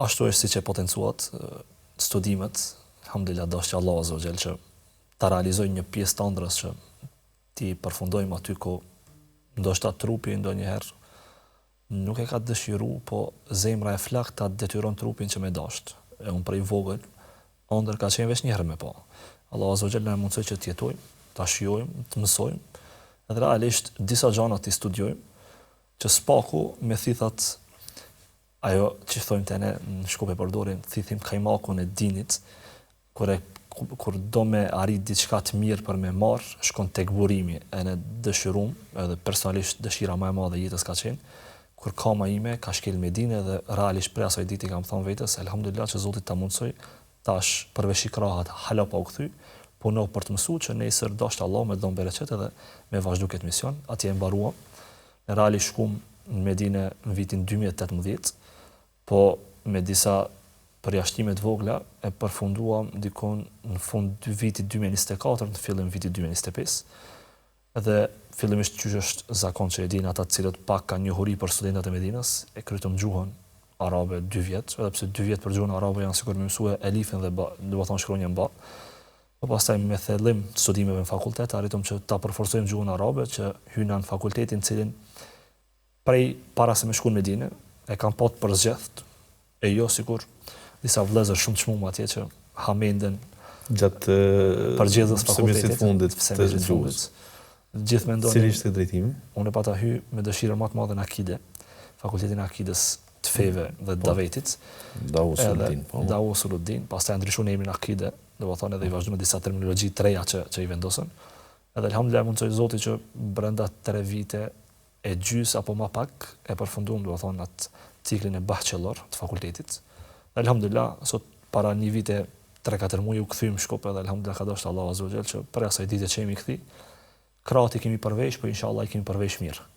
ashtu është siç e potencuat studimet, alhamdulillah dashja Allah azza wa jall që ta realizoj një pjesë të ëndrrës që ti përfundojmë aty ku ndoshta trupi ndonjëherë nuk e ka dëshiru, po zemra e flakt ta detyron trupin që me dasht. E unë prej vogël, ëndër ka qenë veç një herë me pa. Allah azza wa jall na mundsoj që të jetojmë, ta shijojmë, të mësojmë, edhe realisht disa gjëra të studiojmë, që spaku me thithat ajo që thojmë te ne në Shkup e përdorin, thithim kajmakun e dinit, kur do me arrit diçka të mirë për me marr, shkon tek burimi, e ne dëshirum, edhe personalisht dëshira më e madhe e jetës ka qenë, kur kama ime ka shkel me dinë dhe realisht prej asaj diti kam thënë vetes, elhamdulillah që Zoti ta mundsoj, tash përveç ikrahat hala pa u kthy, punoj për të mësuar që nesër dashur Allah me dhon bereqet edhe me vazhdu këtë mision, atje e mbaruam. Në realisht shkum në Medinë në vitin 2018, po me disa përjashtime të vogla e përfunduam dikon në fund të vitit 2024, në fillim vitit 2025. Edhe fillimisht që është zakon që e dinë ata të cilët pak kanë njohuri për studentat e Medinës, e krytëm gjuhën arabe 2 vjet, edhe pse 2 vjet për gjuhën arabe janë sikur me mësue elifin dhe do të thonë shkronjën ba. Po pastaj me thellim të studimeve në fakultet arritëm që ta përforcojmë gjuhën arabe, që hyna në fakultetin cilin prej para se me shku në Medinë e kam pat përzgjedh, e jo sikur disa vëllezër shumë të çmuar atje që hamenden gjatë përgjithës fakultetit fundit të gjuhës. Gjithë mendoni. Cili ishte drejtimi? Unë e pata hy me dëshirën më të madhe në akide, fakultetin e akidës të feve dhe të davetit. Dawu Suluddin, pastaj ndryshuan emrin akide, do të thonë edhe i vazhduam me disa terminologji të reja që i vendosën. Edhe elhamdulillah mundsoj Zoti që brenda 3 vite e gjys apo më pak e përfunduam, do të thonë atë ciklin e bachelor të fakultetit. Dhe elhamdulillah sot para një vite 3-4 muaj u kthyem në Shkup edhe elhamdulillah ka dashur Allahu azza wa jall që për asaj dite që jemi kthi, krahati kemi përveç, po inshallah i kemi përveç mirë.